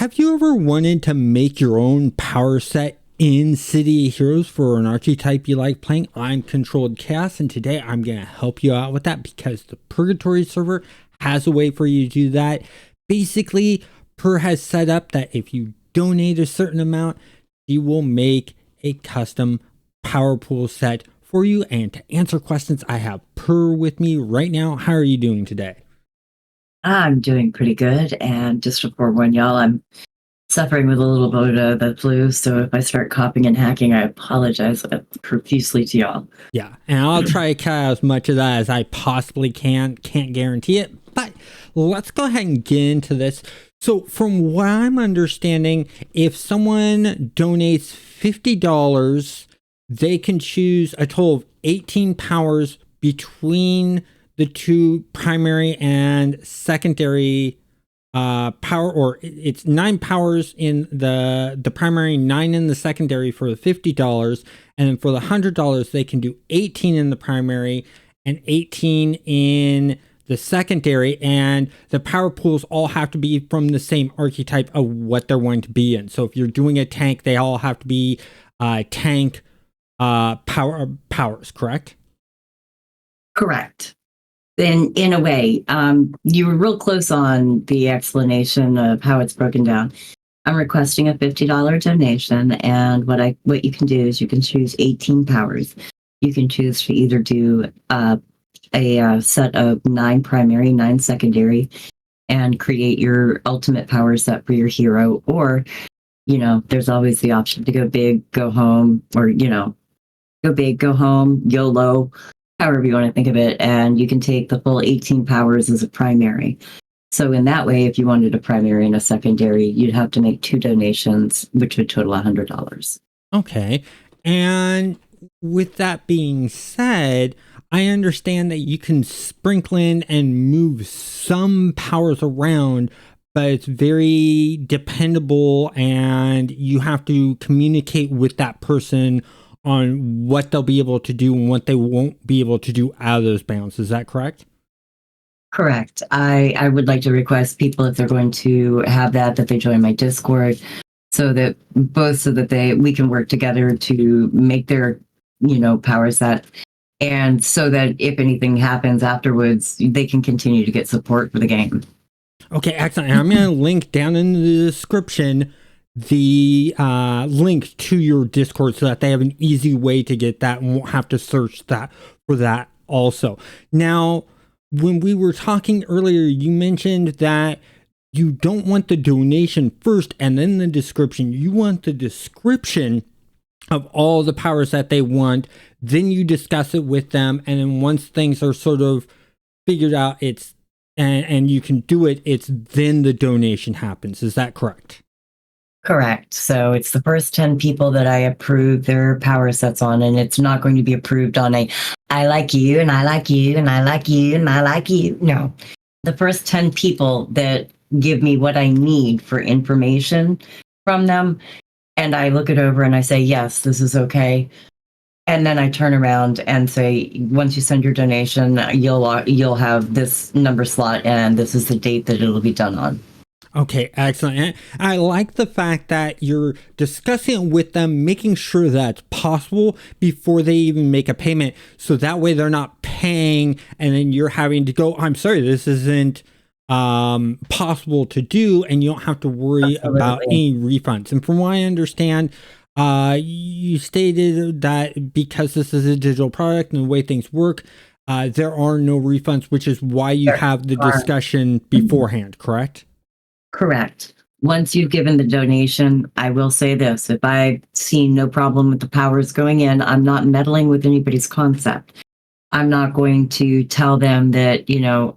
Have you ever wanted to make your own power set in City of Heroes for an archetype you like playing? I'm Controlled Chaos, and today I'm going to help you out with that because the Purrgatory server has a way for you to do that. Basically, Purr has set up that if you donate a certain amount, he will make a custom power pool set for you. And to answer questions, I have Purr with me right now. How are you doing today? I'm doing pretty good, and just to forewarn y'all, I'm suffering with a little bit of the flu, so if I start coughing and hacking, I apologize profusely to y'all. Yeah, and I'll try to cut out as much of that as I possibly can. Can't guarantee it, but let's go ahead and get into this. So from what I'm understanding, if someone donates $50, they can choose a total of 18 powers between the two primary and secondary power, or it's 9 powers in the primary, 9 in the secondary for the $50, and then for the $100 they can do 18 in the primary and 18 in the secondary, and the power pools all have to be from the same archetype of what they're going to be in. So if you're doing a tank, they all have to be tank powers, correct? Correct. In a way, you were real close on the explanation of how it's broken down. I'm requesting a $50 donation, and what you can do is you can choose 18 powers. You can choose to either do a set of 9 primary, 9 secondary, and create your ultimate power set for your hero, or there's always the option to go big, go home, or go big, go home, YOLO, however you want to think of it, and you can take the full 18 powers as a primary. So in that way, if you wanted a primary and a secondary, you'd have to make 2 donations, which would total $100. Okay. And with that being said, I understand that you can sprinkle in and move some powers around, but it's very dependable and you have to communicate with that person on what they'll be able to do and what they won't be able to do out of those bounds. Is that correct? Correct. I would like to request people, if they're going to have that they join my Discord, so that we can work together to make their power set, and so that if anything happens afterwards, they can continue to get support for the game. Okay, excellent. And I'm going to link down in the description the link to your Discord so that they have an easy way to get that and won't have to search that for that also. Now, when we were talking earlier, you mentioned that you don't want the donation first and then the description. You want the description of all the powers that they want, then you discuss it with them, and then once things are sort of figured out, and you can do it, it's then the donation happens. Is that correct? Correct. So it's the first 10 people that I approve their power sets on, and it's not going to be approved on I like you, and I like you, and I like you, and I like you. No. The first 10 people that give me what I need for information from them, and I look it over and I say, yes, this is okay. And then I turn around and say, once you send your donation, you'll have this number slot, and this is the date that it'll be done on. Okay, excellent. And I like the fact that you're discussing it with them, making sure that's possible before they even make a payment. So that way they're not paying and then you're having to go, I'm sorry, this isn't possible to do, and you don't have to worry about any refunds. And from what I understand, you stated that because this is a digital product and the way things work, there are no refunds, which is why you have the discussion beforehand, correct? Correct. Once you've given the donation, I will say this: if I see no problem with the powers going in, I'm not meddling with anybody's concept. I'm not going to tell them that,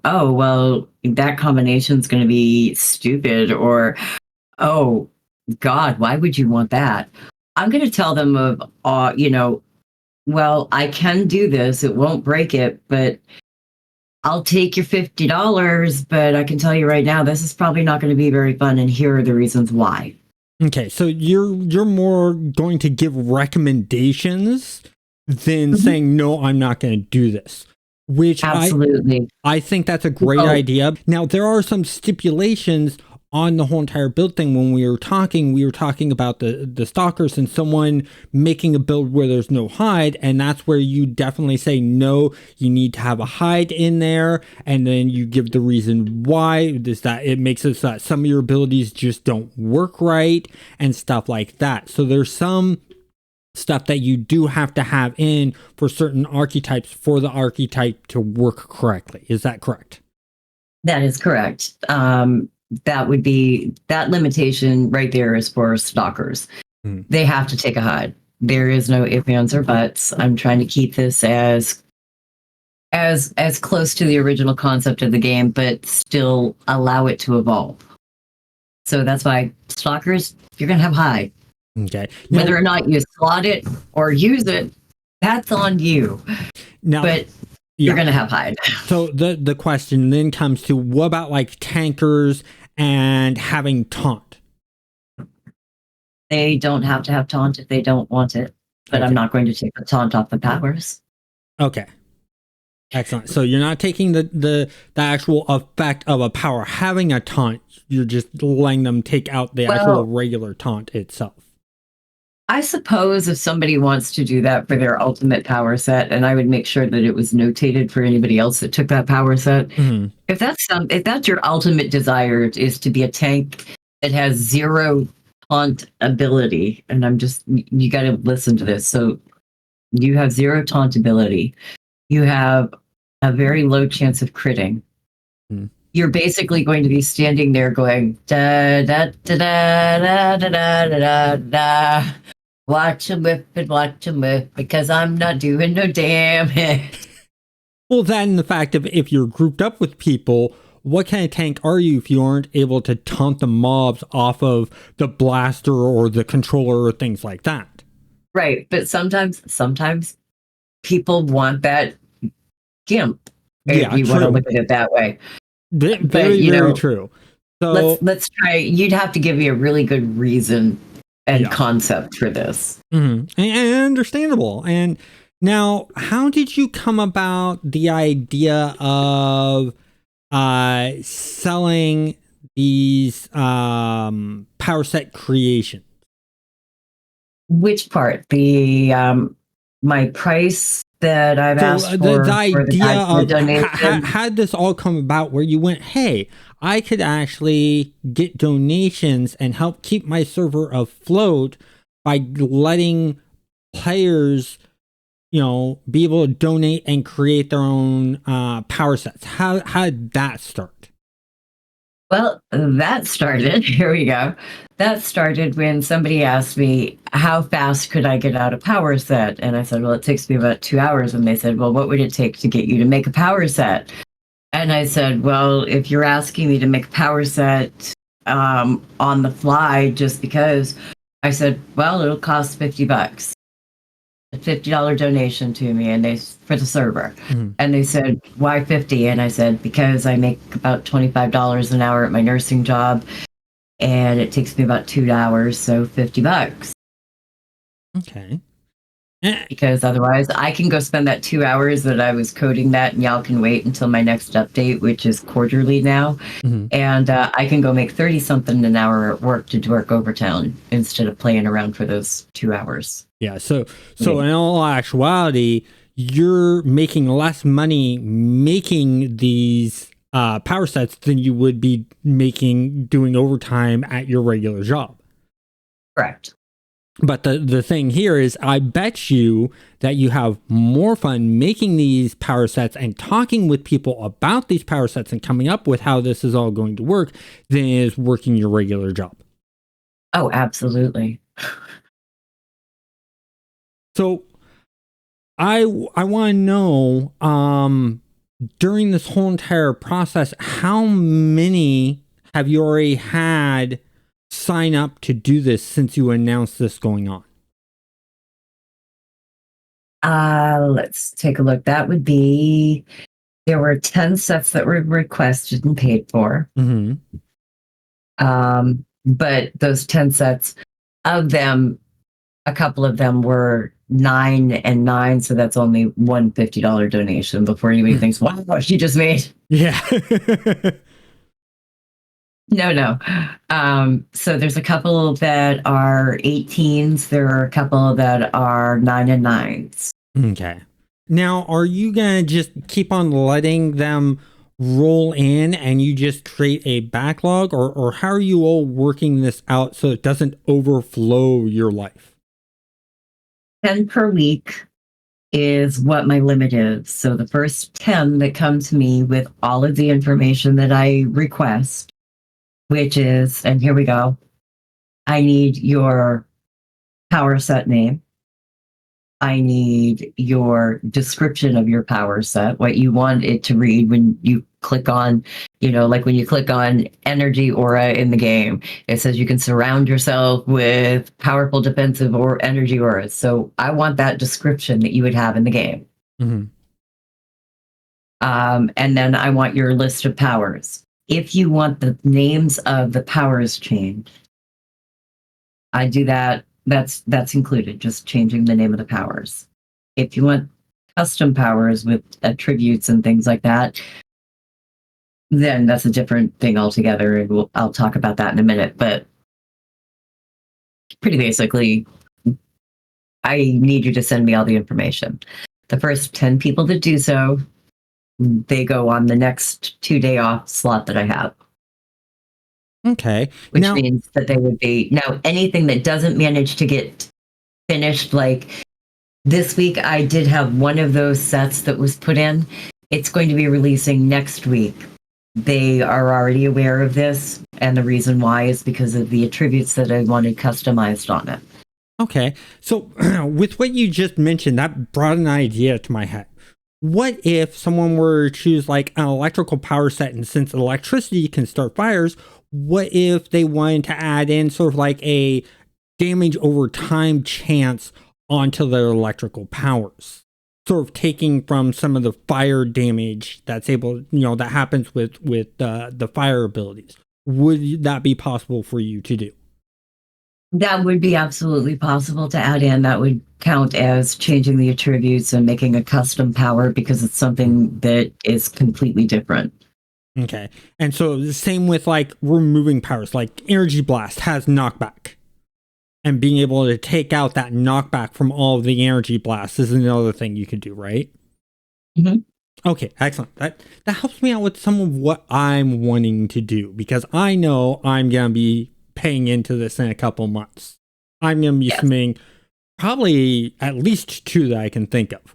oh, well, that combination is going to be stupid, or, oh, God, why would you want that? I'm going to tell them of, well, I can do this. It won't break it, but I'll take your $50, but I can tell you right now, this is probably not going to be very fun, and here are the reasons why. Okay, so you're more going to give recommendations than saying, no, I'm not going to do this, which absolutely. I think that's a great idea. Now, there are some stipulations on the whole entire build thing, when we were talking about the stalkers and someone making a build where there's no hide, and that's where you definitely say no, you need to have a hide in there, and then you give the reason why is that it makes it so that some of your abilities just don't work right and stuff like that. So there's some stuff that you do have to have in for certain archetypes for the archetype to work correctly. Is that correct? That is correct. That would be that limitation right there is for stalkers. They have to take a hide. There is no ifs, ands, or buts. I'm trying to keep this as close to the original concept of the game, but still allow it to evolve. So that's why stalkers, you're gonna have hide. Okay. Whether or not you slot it or use it, that's on you. Now, but you're going to have hide. So the question then comes to, what about like tankers and having taunt? They don't have to have taunt if they don't want it, but I'm not going to take the taunt off the powers. Okay. Excellent. So you're not taking the actual effect of a power having a taunt. You're just letting them take out the actual regular taunt itself. I suppose if somebody wants to do that for their ultimate power set, and I would make sure that it was notated for anybody else that took that power set. If that's your ultimate desire, is to be a tank that has 0 taunt ability, and you got to listen to this. So you have 0 taunt ability. You have a very low chance of critting. You're basically going to be standing there going da da da da da da da da da. Watch him whip and watch him whip because I'm not doing no damage. Well, then the fact of if you're grouped up with people, what kind of tank are you if you aren't able to taunt the mobs off of the blaster or the controller or things like that? Right, but sometimes people want that gimp. If you want to look at it that way. Very true. So let's try. You'd have to give me a really good reason and concept for this. And understandable. And now, how did you come about the idea of selling these power set creations? Which part? The my price that I've asked for the idea of donation. How did this all come about where you went, hey, I could actually get donations and help keep my server afloat by letting players, be able to donate and create their own power sets. How did that start? Well, that started, here we go. That started when somebody asked me, how fast could I get out a power set? And I said, well, it takes me about 2 hours. And they said, well, what would it take to get you to make a power set? And I said, well, if you're asking me to make a power set on the fly just because, I said, well, it'll cost $50. A $50 donation to me and for the server. And they said, why 50? And I said, because I make about $25 an hour at my nursing job and it takes me about 2 hours, so $50. Okay. Because otherwise I can go spend that 2 hours that I was coding that and y'all can wait until my next update, which is quarterly now. And I can go make 30 something an hour at work to work overtime instead of playing around for those 2 hours. Yeah. So in all actuality, you're making less money making these power sets than you would be making doing overtime at your regular job. Correct. But the thing here is, I bet you that you have more fun making these power sets and talking with people about these power sets and coming up with how this is all going to work than is working your regular job. Oh, absolutely. So I want to know, during this whole entire process, how many have you already had sign up to do this since you announced this going on? Let's take a look. That would be, there were 10 sets that were requested and paid for. But those 10 sets, of them, a couple of them were 9 and 9, so that's only one $50 donation before anybody thinks, wow, she just made. Yeah. No, no. So there's a couple that are 18s. There are a couple that are 9 and 9s. Okay. Now, are you going to just keep on letting them roll in and you just create a backlog, or how are you all working this out so it doesn't overflow your life? 10 per week is what my limit is. So the first 10 that come to me with all of the information that I request, which is, and here we go, I need your power set name. I need your description of your power set, what you want it to read when you click on, like when you click on energy aura in the game, it says you can surround yourself with powerful defensive or energy auras. So I want that description that you would have in the game. Mm-hmm. And then I want your list of powers. If you want the names of the powers changed, I do that. That's included, just changing the name of the powers. If you want custom powers with attributes and things like that, then that's a different thing altogether, and I'll talk about that in a minute. But pretty basically, I need you to send me all the information. The first 10 people that do so, they go on the next 2-day off slot that I have. Okay. Which means that they would be now anything that doesn't manage to get finished. Like this week, I did have one of those sets that was put in. It's going to be releasing next week. They are already aware of this, and the reason why is because of the attributes that I wanted customized on it. Okay. So with what you just mentioned, that brought an idea to my head. What if someone were to choose like an electrical power set, and since electricity can start fires, what if they wanted to add in sort of like a damage over time chance onto their electrical powers? Sort of taking from some of the fire damage that's able, that happens with the fire abilities. Would that be possible for you to do? That would be absolutely possible to add in. That would count as changing the attributes and making a custom power because it's something that is completely different. Okay. And so the same with like removing powers, like Energy Blast has knockback. And being able to take out that knockback from all of the Energy Blasts is another thing you could do, right? Mm-hmm. Okay, excellent. That helps me out with some of what I'm wanting to do, because I know I'm going to be paying into this in a couple months. I'm going to be submitting probably at least 2 that I can think of.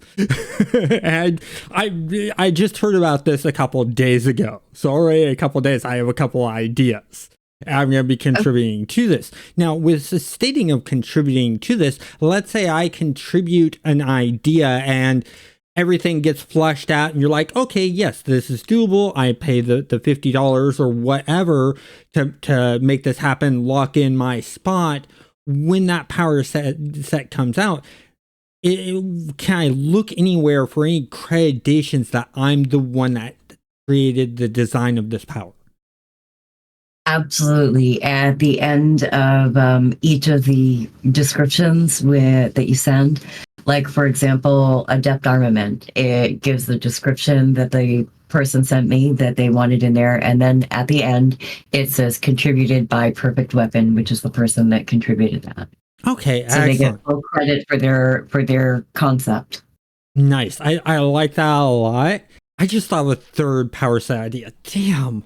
And I just heard about this a couple of days ago. So already a couple of days, I have a couple of ideas. I'm going to be contributing to this. Now, with the stating of contributing to this, let's say I contribute an idea and everything gets flushed out and you're like, okay, yes, this is doable. I pay the $50 or whatever to make this happen, lock in my spot. When that power set comes out, can I look anywhere for any accreditations that I'm the one that created the design of this power? Absolutely. At the end of each of the descriptions that you send, like for example, Adept Armament, it gives the description that the person sent me that they wanted in there, and then at the end it says contributed by Perfect Weapon, which is the person that contributed that. Okay, so excellent. They get full credit for their concept. Nice. I like that a lot. I just thought of a third power set idea. Damn.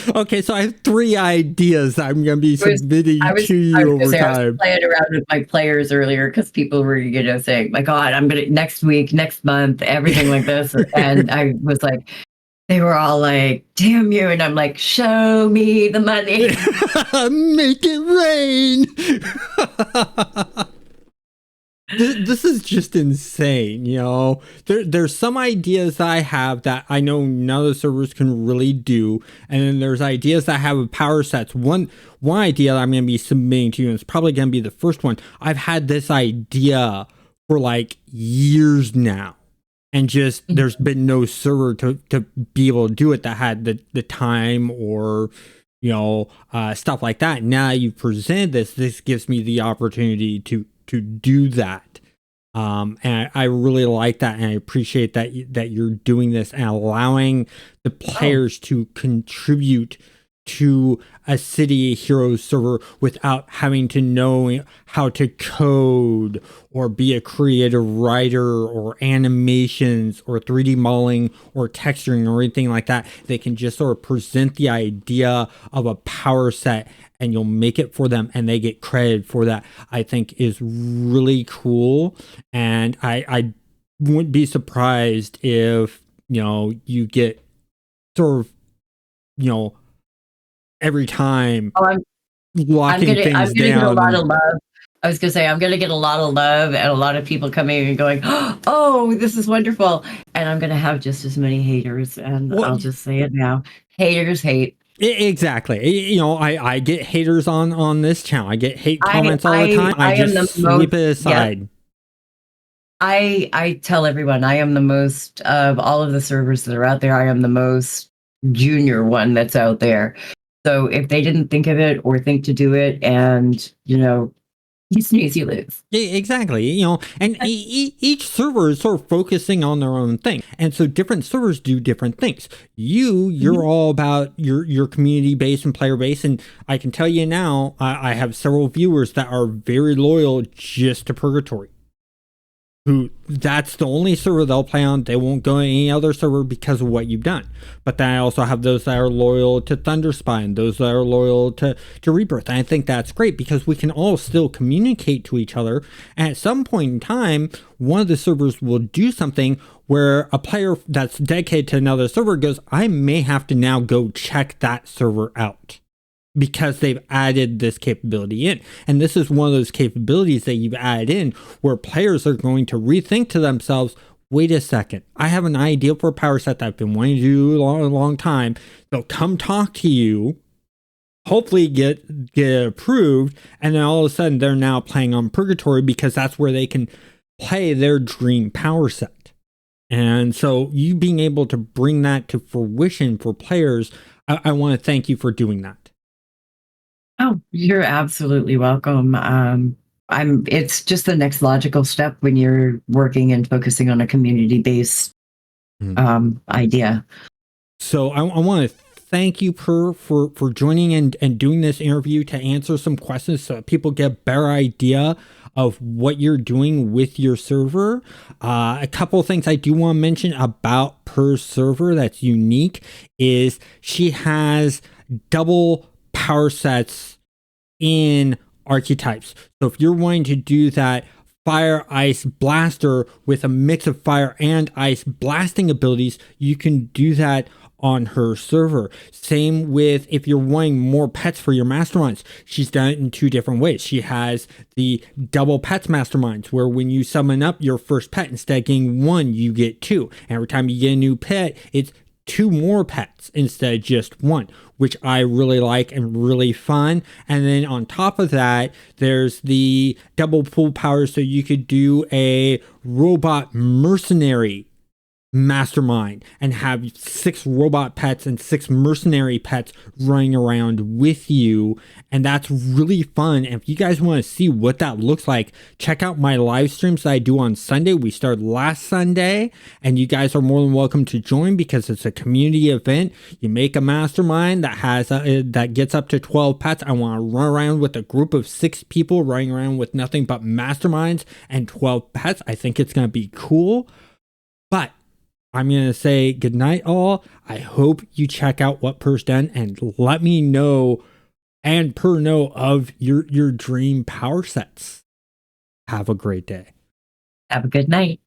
Okay, so I have 3 ideas I'm going to be submitting to you over time. I was playing around with my players earlier because people were, saying, my God, I'm going to next week, next month, everything like this. And I was like, they were all like, damn you. And I'm like, show me the money. Make it rain. This is just insane, There's some ideas that I have that I know none of the servers can really do, and then there's ideas that I have with power sets. One idea that I'm going to be submitting to you, and it's probably going to be the first one. I've had this idea for like years now, and just there's been no server to be able to do it that had the time or stuff like that. Now you've presented this gives me the opportunity to do that. And I really like that, and I appreciate that that you're doing this and allowing the players to contribute to a City Heroes server without having to know how to code or be a creative writer or animations or 3D modeling or texturing or anything like that. They can just sort of present the idea of a power set and you'll make it for them and they get credit for that. I think is really cool. And I wouldn't be surprised if, you get sort of, every time locking I'm things gonna down. get a lot of love. I was gonna say I'm gonna get a lot of love and a lot of people coming and going, "Oh, this is wonderful," and I'm gonna have just as many haters. And I'll just say it now: haters hate. Exactly. I get haters on this channel. I get hate comments all the time. I just sweep it aside. Yeah. I tell everyone I am the most of all of the servers that are out there. I am the most junior one that's out there. So if they didn't think of it or think to do it, and you snooze, you lose. Yeah, exactly. And each server is sort of focusing on their own thing, and so different servers do different things. You're all about your community base and player base, and I can tell you now, I have several viewers that are very loyal just to Purrgatory. Who that's the only server they'll play on. They won't go to any other server because of what you've done. But then I also have those that are loyal to Thunderspine, those that are loyal to Rebirth. And I think that's great because we can all still communicate to each other. And at some point in time, one of the servers will do something where a player that's dedicated to another server goes, I may have to now go check that server out, because they've added this capability in. And this is one of those capabilities that you've added in where players are going to rethink to themselves, wait a second, I have an idea for a power set that I've been wanting to do a long time. They'll come talk to you, hopefully get approved, and then all of a sudden they're now playing on Purrgatory because that's where they can play their dream power set. And so you being able to bring that to fruition for players, I want to thank you for doing that. Oh, you're absolutely welcome. It's just the next logical step when you're working and focusing on a community-based idea. So I want to thank you, Purr, for joining and doing this interview to answer some questions so people get a better idea of what you're doing with your server. A couple of things I do want to mention about Purr's server that's unique is she has double power sets in archetypes. So if you're wanting to do that fire ice blaster with a mix of fire and ice blasting abilities, you can do that on her server. Same with if you're wanting more pets for your masterminds. She's done it in two different ways. She has the double pets masterminds where when you summon up your first pet, instead of getting one, you get two. And every time you get a new pet, it's two more pets instead of just one, which I really like and really fun. And then on top of that, there's the double pool power, so you could do a robot mercenary mastermind and have 6 robot pets and 6 mercenary pets running around with you, and that's really fun. And if you guys want to see what that looks like, check out my live streams that I do on Sunday. We started last Sunday, and you guys are more than welcome to join because it's a community event. You make a mastermind that has that gets up to 12 pets. I want to run around with a group of 6 people running around with nothing but masterminds and 12 pets. I think it's going to be cool. But I'm going to say goodnight, all. I hope you check out what Purr's done and let me know and Purr know of your dream power sets. Have a great day. Have a good night.